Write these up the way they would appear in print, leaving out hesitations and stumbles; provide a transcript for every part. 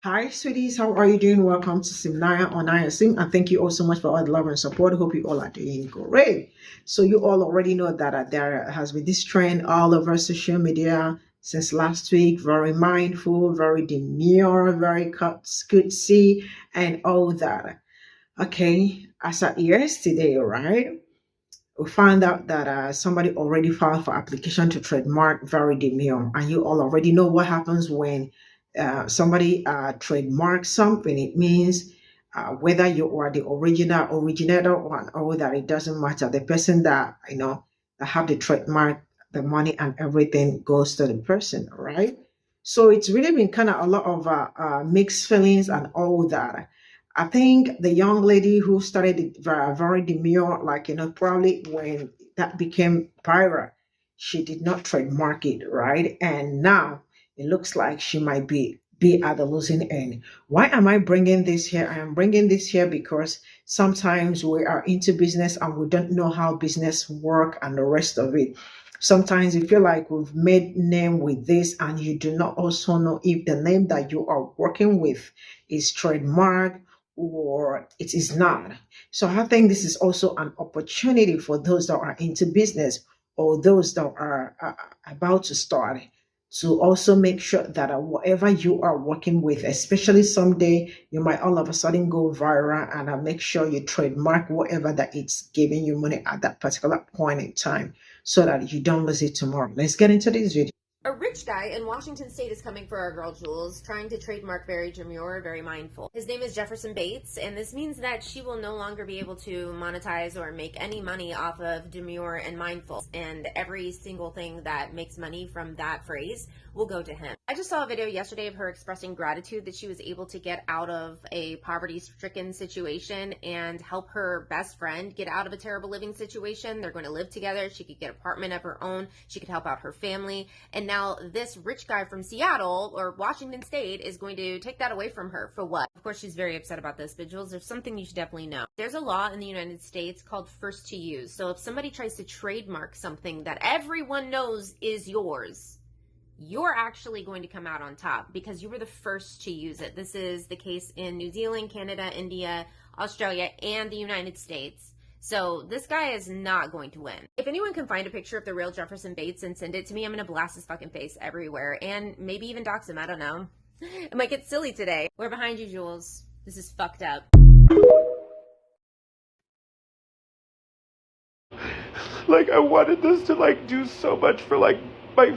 Hi, sweeties. How are you doing? Welcome to Cimnanya on ISIM, and thank you all so much for all the love and support. Hope you all are doing great. So you all already know that there has been this trend all over social media since last week. Very mindful, very demure, very cutesy, and all that. Okay, as of yesterday, right? We found out that somebody already filed for application to trademark very demure, and you all already know what happens when somebody trademarks something. It means whether you are the originator or all that, it doesn't matter. The person that that have the trademark, the money and everything goes to the person, right? So it's really been kind of a lot of mixed feelings and all that. I think the young lady who started it very demure, like, probably when that became viral, she did not trademark it, right? And now it looks like she might be at the losing end. Why am I bringing this here? I am bringing this here because sometimes we are into business and we don't know how business work and the rest of it. Sometimes you feel like we've made name with this and you do not also know if the name that you are working with is trademark or it is not. So I think this is also an opportunity for those that are into business or those that are about to start to also make sure that whatever you are working with, especially someday you might all of a sudden go viral, and make sure you trademark whatever that it's giving you money at that particular point in time so that you don't lose it tomorrow. Let's get into this video. A rich guy in Washington State is coming for our girl Jules, trying to trademark very demure, very mindful. His name is Jefferson Bates, and this means that she will no longer be able to monetize or make any money off of demure and mindful. And every single thing that makes money from that phrase will go to him. I just saw a video yesterday of her expressing gratitude that she was able to get out of a poverty-stricken situation and help her best friend get out of a terrible living situation. They're going to live together. She could get an apartment of her own. She could help out her family. And now this rich guy from Seattle or Washington State is going to take that away from her. For what? Of course, she's very upset about this, but Jules, there's something you should definitely know. There's a law in the United States called first to use. So if somebody tries to trademark something that everyone knows is yours, you're actually going to come out on top because you were the first to use it. This is the case in New Zealand, Canada, India, Australia, and the United States. So this guy is not going to win. If anyone can find a picture of the real Jefferson Bates and send it to me, I'm going to blast his fucking face everywhere and maybe even dox him. I don't know. It might get silly today. We're behind you, Jules. This is fucked up. Like, I wanted this to do so much for my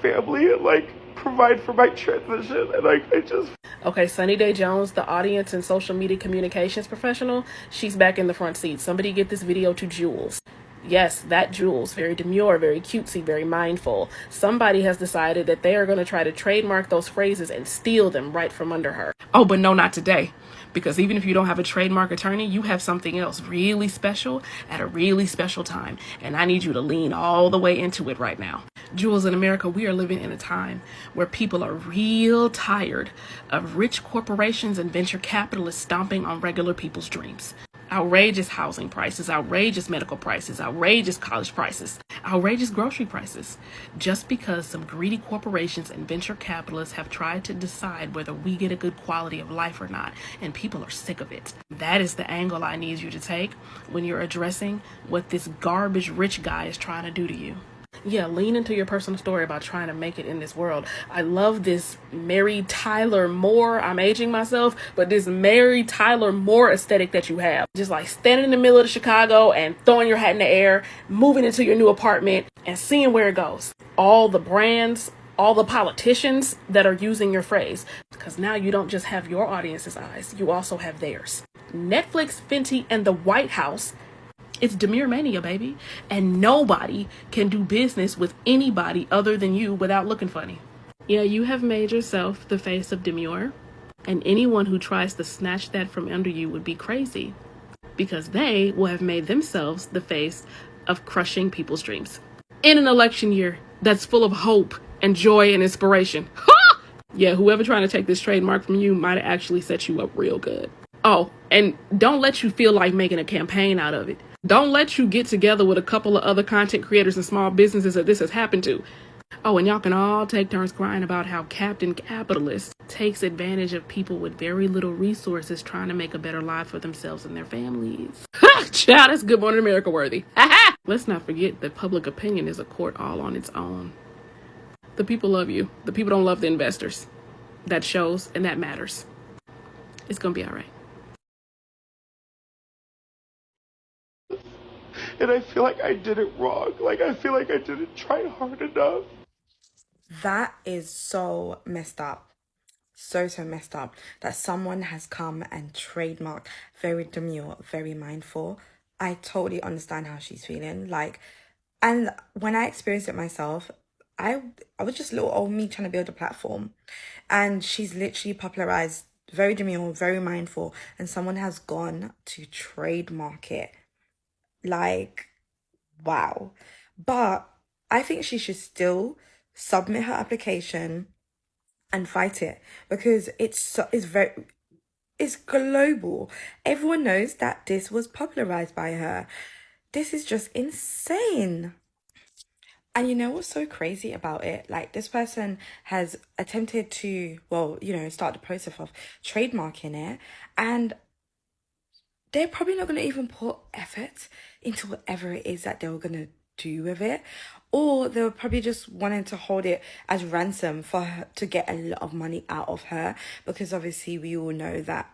family and provide for my transition, and I just Okay, Sunny Day Jones, the audience and social media communications professional, she's back in the front seat. Somebody get this video to Jules. Yes, that Jules, very demure, very cutesy, very mindful. Somebody has decided that they are going to try to trademark those phrases and steal them right from under her. Oh, but no, not today. Because even if you don't have a trademark attorney, you have something else really special at a really special time. And I need you to lean all the way into it right now. Jules, in America, we are living in a time where people are real tired of rich corporations and venture capitalists stomping on regular people's dreams. Outrageous housing prices, outrageous medical prices, outrageous college prices, outrageous grocery prices. Just because some greedy corporations and venture capitalists have tried to decide whether we get a good quality of life or not, and people are sick of it. That is the angle I need you to take when you're addressing what this garbage rich guy is trying to do to you. Yeah, lean into your personal story about trying to make it in this world. I love this Mary Tyler Moore, I'm aging myself, but this Mary Tyler Moore aesthetic that you have. Just like standing in the middle of Chicago and throwing your hat in the air, moving into your new apartment and seeing where it goes. All the brands, all the politicians that are using your phrase. Because now you don't just have your audience's eyes, you also have theirs. Netflix, Fenty, and the White House, it's demure mania, baby. And nobody can do business with anybody other than you without looking funny. Yeah, you have made yourself the face of demure. And anyone who tries to snatch that from under you would be crazy. Because they will have made themselves the face of crushing people's dreams. In an election year that's full of hope and joy and inspiration. Ha! Yeah, whoever trying to take this trademark from you might have actually set you up real good. Oh, and don't let you feel like making a campaign out of it. Don't let you get together with a couple of other content creators and small businesses that this has happened to. Oh, and y'all can all take turns crying about how Captain Capitalist takes advantage of people with very little resources trying to make a better life for themselves and their families. Ha! Child, that's Good Morning America worthy. Let's not forget that public opinion is a court all on its own. The people love you. The people don't love the investors. That shows, and that matters. It's gonna be all right. And I feel like I did it wrong. Like, I feel like I didn't try hard enough. That is so messed up. So messed up that someone has come and trademarked very demure, very mindful. I totally understand how she's feeling. Like, and when I experienced it myself, I was just little old me trying to build a platform, and she's literally popularized very demure, very mindful, and someone has gone to trademark it. Like, wow. But I think she should still submit her application and fight it, because it's global. Everyone knows that this was popularized by her. This is just insane. And you know what's so crazy about it? Like, this person has attempted to, well, start the process of trademarking it, and they're probably not going to even put effort into whatever it is that they were going to do with it. Or they were probably just wanting to hold it as ransom for her to get a lot of money out of her. Because obviously we all know that,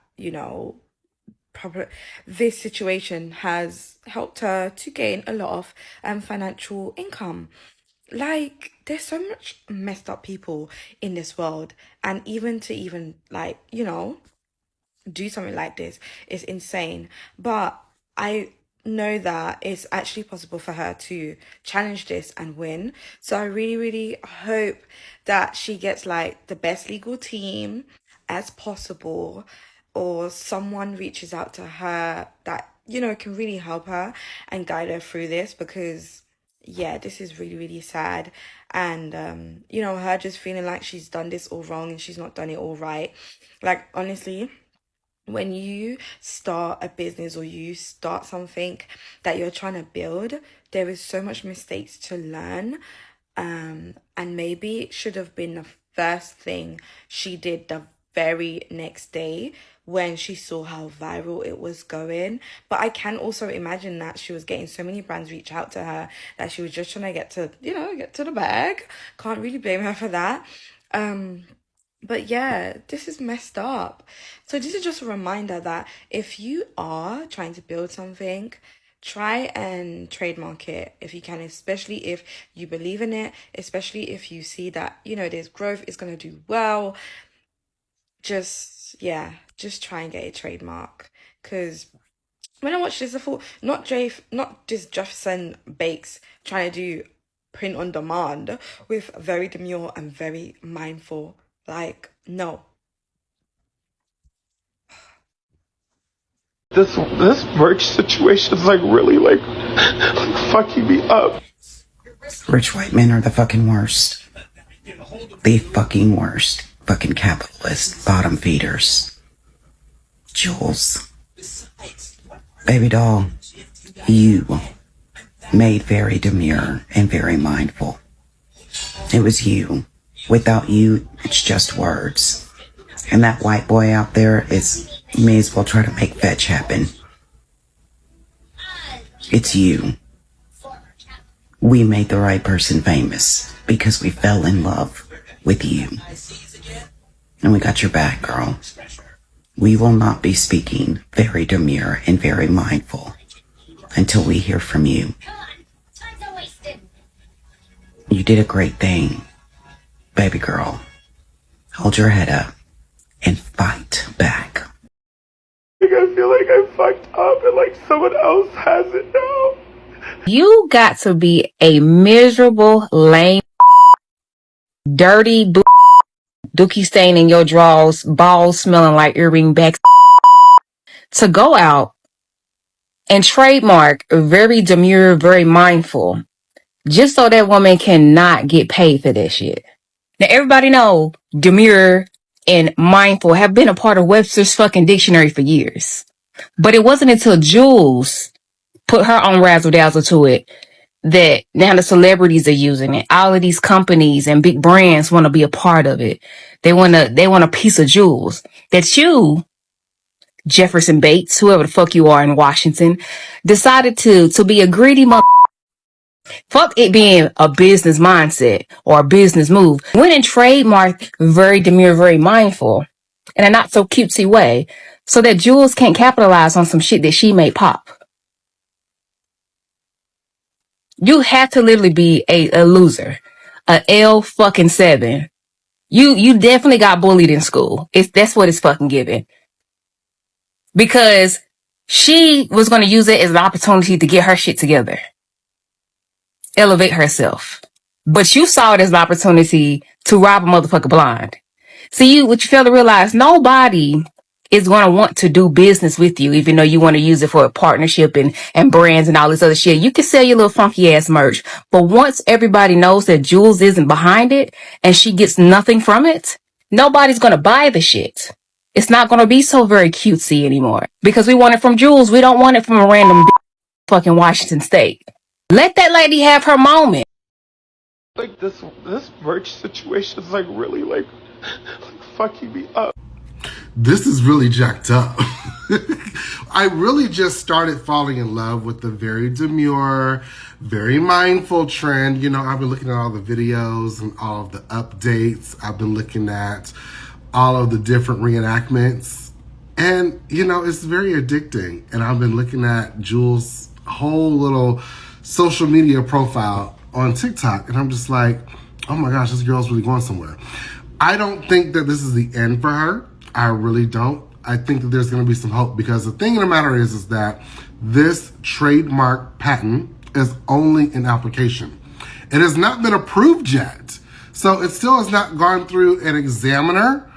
this situation has helped her to gain a lot of financial income. Like, there's so much messed up people in this world. And even like, do something like this is insane. But I know that it's actually possible for her to challenge this and win. So I really, really hope that she gets like the best legal team as possible, or someone reaches out to her that can really help her and guide her through this, because yeah, this is really, really sad. And her just feeling like she's done this all wrong and she's not done it all right. Like, honestly, when you start a business or you start something that you're trying to build, there is so much mistakes to learn. And maybe it should have been the first thing she did the very next day when she saw how viral it was going. But I can also imagine that she was getting so many brands reach out to her that she was just trying to get to the bag. Can't really blame her for that. But yeah, this is messed up. So this is just a reminder that if you are trying to build something, try and trademark it if you can, especially if you believe in it, especially if you see that, there's growth, it's going to do well. Just try and get a trademark. Because when I watched this, I thought, not this Jefferson Bakes trying to do print on demand with very demure and very mindful. Like, no. This merch situation is like really like fucking me up. Rich white men are the fucking worst. The fucking worst. Fucking capitalist bottom feeders. Jules. Baby doll, you made very demure and very mindful. It was you. Without you, it's just words. And that white boy out there may as well try to make fetch happen. It's you. We made the right person famous because we fell in love with you. And we got your back, girl. We will not be speaking very demure and very mindful until we hear from you. You did a great thing. Baby girl, hold your head up and fight back. Like, I feel like I fucked up and like someone else has it now. You got to be a miserable, lame, dirty, dookie stain in your drawers, balls smelling like earring backs, to go out and trademark very demure, very mindful, just so that woman cannot get paid for that shit. Now, everybody know demure and mindful have been a part of Webster's fucking dictionary for years. But it wasn't until Jules put her own razzle dazzle to it that now the celebrities are using it. All of these companies and big brands want to be a part of it. They want a piece of jewels that you, Jefferson Bates, whoever the fuck you are in Washington, decided to be a greedy mother. Fuck it being a business mindset or a business move. Went and trademarked very demure, very mindful in a not so cutesy way so that Jules can't capitalize on some shit that she made pop. You have to literally be a loser. A L fucking 7. You definitely got bullied in school. That's what it's fucking giving. Because she was going to use it as an opportunity to get her shit together. Elevate herself. But you saw it as an opportunity to rob a motherfucker blind. See, what you fail to realize, nobody is going to want to do business with you, even though you want to use it for a partnership and brands and all this other shit. You can sell your little funky ass merch. But once everybody knows that Jules isn't behind it and she gets nothing from it, nobody's going to buy the shit. It's not going to be so very cutesy anymore because we want it from Jules. We don't want it from a random fucking Washington State. Let that lady have her moment. Like this merch situation is like really like fucking me up. This is really jacked up. I really just started falling in love with the very demure, very mindful trend. You know, I've been looking at all the videos and all of the updates. I've been looking at all of the different reenactments. And, you know, it's very addicting. And I've been looking at Jules' whole little social media profile on TikTok. And I'm just like, oh my gosh, this girl's really going somewhere. I don't think that this is the end for her. I really don't. I think that there's going to be some hope because the thing of the matter is that this trademark patent is only an application. It has not been approved yet. So it still has not gone through an examiner.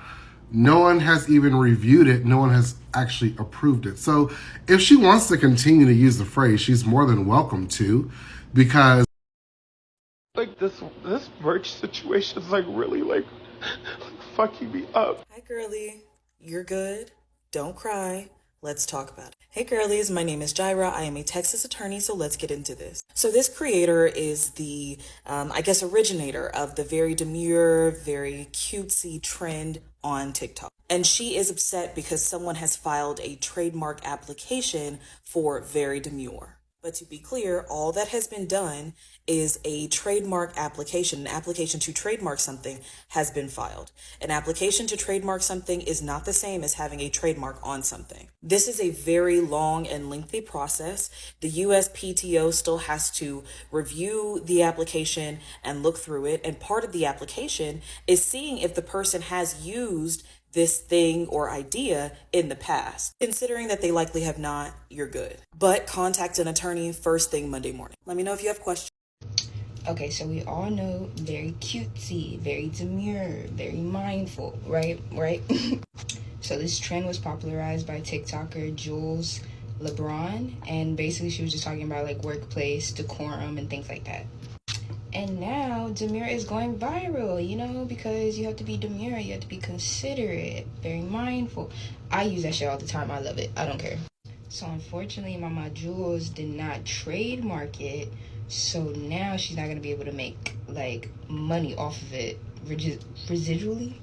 No one has even reviewed it. No one has actually approved it. So if she wants to continue to use the phrase, she's more than welcome to, because like this merch situation is like really like fucking me up. Hi girlie, you're good? Don't cry. Let's talk about it. Hey girlies, my name is Jaira. I am a Texas attorney, so let's get into this. So this creator is the, I guess, originator of the very demure, very cutesy trend on TikTok. And she is upset because someone has filed a trademark application for very demure. But to be clear, all that has been done is a trademark application. An application to trademark something has been filed. An application to trademark something is not the same as having a trademark on something. This is a very long and lengthy process. The USPTO still has to review the application and look through it. And part of the application is seeing if the person has used this thing or idea in the past. Considering that they likely have not, you're good. But contact an attorney first thing Monday morning. Let me know if you have questions. Okay, so we all know very cutesy, very demure, very mindful, right? So this trend was popularized by TikToker Jules LeBron, and basically she was just talking about like workplace decorum and things like that. And now demure is going viral, you know, because you have to be demure, you have to be considerate, very mindful. I use that shit all the time. I love it. I don't care. So unfortunately, Mama Jules did not trademark it. So now she's not going to be able to make like money off of it residually?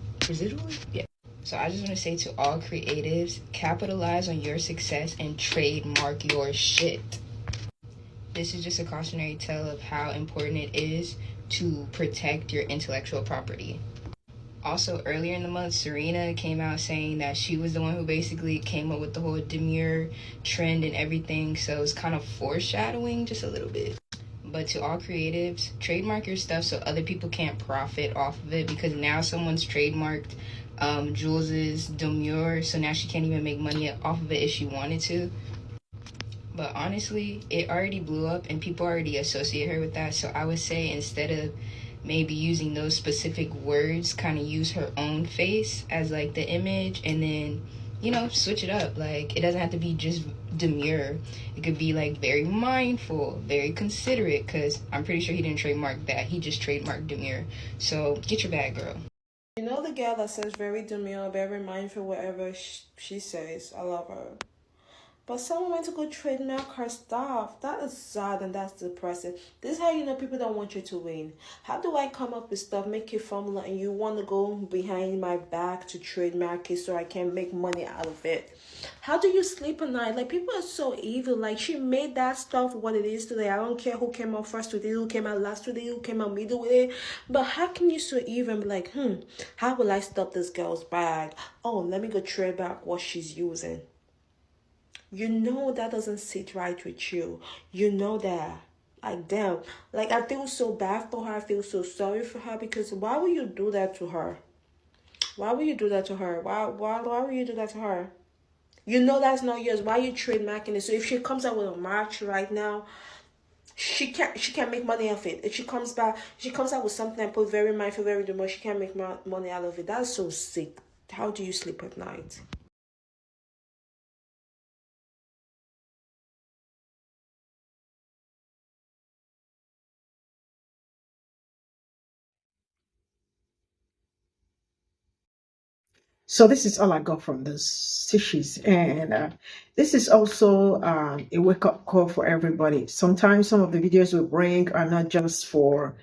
Yeah. So I just want to say to all creatives, capitalize on your success and trademark your shit. This is just a cautionary tale of how important it is to protect your intellectual property. Also, earlier in the month, Serena came out saying that she was the one who basically came up with the whole demure trend and everything. So it's kind of foreshadowing just a little bit. But to all creatives, trademark your stuff so other people can't profit off of it, because now someone's trademarked Jules's demure, so now she can't even make money off of it if she wanted to. But honestly, it already blew up and people already associate her with that. So I would say instead of maybe using those specific words, kind of use her own face as like the image, and then, you know, switch it up. Like, it doesn't have to be just demure. It could be like very mindful, very considerate, because I'm pretty sure he didn't trademark that. He just trademarked demure. So get your bag, girl. You know the girl that says very demure, very mindful, whatever she says. I love her. But someone went to go trademark her stuff. That is sad and that's depressing. This is how you know people don't want you to win. How do I come up with stuff, make a formula, and you want to go behind my back to trademark it so I can make money out of it? How do you sleep at night? Like, people are so evil. Like, she made that stuff what it is today. I don't care who came out first with it, who came out last with it, who came out middle with it. But how can you so evil and be like, how will I stop this girl's bag? Oh, let me go trade back what she's using. You know that doesn't sit right with you. You know that. Like, damn. Like, I feel so bad for her. I feel so sorry for her, because why would you do that to her? Why would you do that to her? Why would you do that to her? You know that's not yours. Why are you trademarking it? So if she comes out with a match right now, she can't make money off it. If she comes out with something and put very mindful, very demure, she can't make money out of it. That's so sick. How do you sleep at night? So this is all I got from this tissues, and this is also a wake-up call for everybody. Sometimes some of the videos we bring are not just for,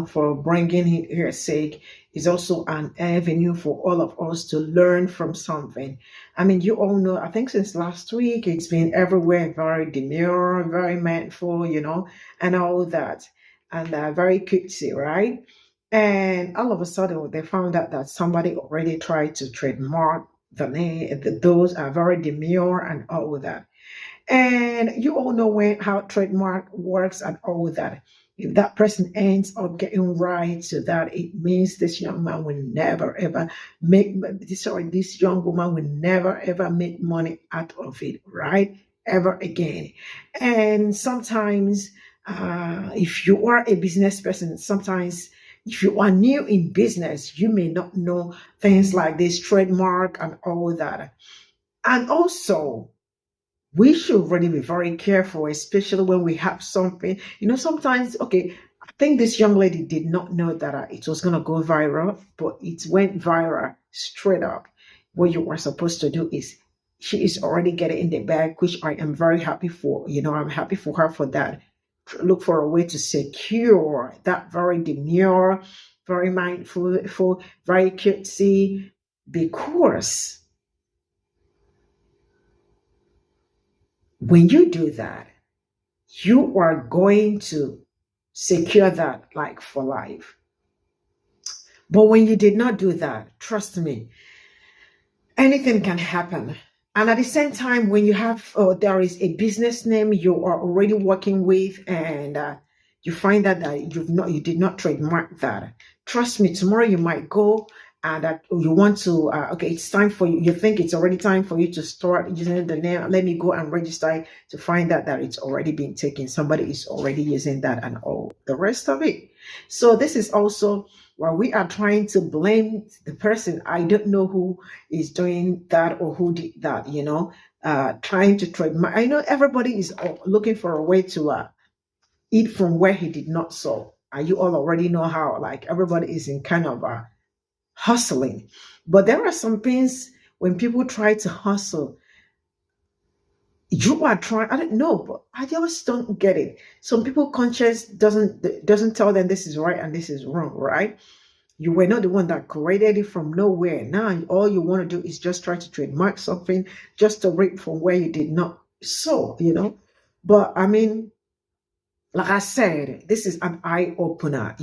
for bringing here sake. It's also an avenue for all of us to learn from something. I mean, you all know, I think since last week, it's been everywhere, very demure, very mindful, and all that, and very cutesy, right? And all of a sudden, they found out that somebody already tried to trademark the name. Those are very demure and all that. And you all know how trademark works and all that. If that person ends up getting right to that, it means this young man will never ever this young woman will never ever make money out of it, right? Ever again. And sometimes, if you are a business person, sometimes if you are new in business, you may not know things like this trademark and all that. And also, we should really be very careful, especially when we have something. Sometimes, okay, I think this young lady did not know that it was going to go viral, but it went viral straight up. What you were supposed to do is, she is already getting in the bag, which I am very happy for. I'm happy for her for that. Look for a way to secure that very demure, very mindful, very cutesy, because when you do that, you are going to secure that like for life. But when you did not do that, trust me, anything can happen. And at the same time, when you have, there is a business name you are already working with, and you find out that you did not trademark that. Trust me, tomorrow you might go and you want to, okay, it's time for you. You think it's already time for you to start using the name. Let me go and register, to find out that it's already been taken. Somebody is already using that and all the rest of it. So this is also while we are trying to blame the person. I don't know who is doing that or who did that, trying to trademark. I know everybody is looking for a way to eat from where he did not sow. And you all already know how, like, everybody is in kind of hustling. But there are some things when people try to hustle, you are trying, I don't know, but I just don't get it. Some people conscience doesn't tell them this is right and this is wrong, right? You were not the one that created it from nowhere. Now all you want to do is just try to trademark something just to reap from where you did not sow, But I mean, like I said, this is an eye opener,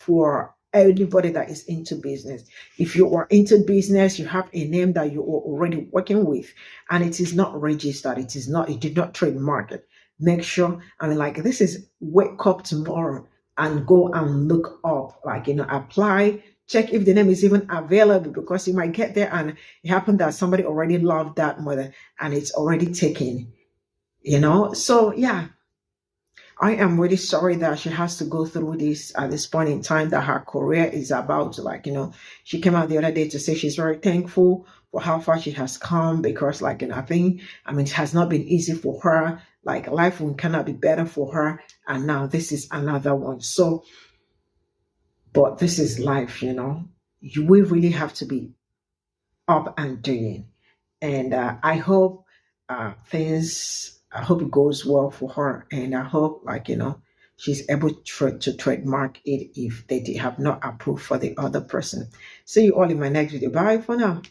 for anybody that is into business. If you are into business, you have a name that you are already working with, and it is not registered, you did not trademark it. Make sure, like, this is wake up tomorrow and go and look up, apply, check if the name is even available, because you might get there and it happened that somebody already loved that mother and it's already taken, So yeah, I am really sorry that she has to go through this at this point in time, that her career is about to, she came out the other day to say she's very thankful for how far she has come, because I think, it has not been easy for her. Like, life cannot be better for her. And now this is another one. So, but this is life, we really have to be up and doing. And I hope things. I hope it goes well for her, and I hope, like, she's able to trademark it if they have not approved for the other person. See you all in my next video. Bye for now.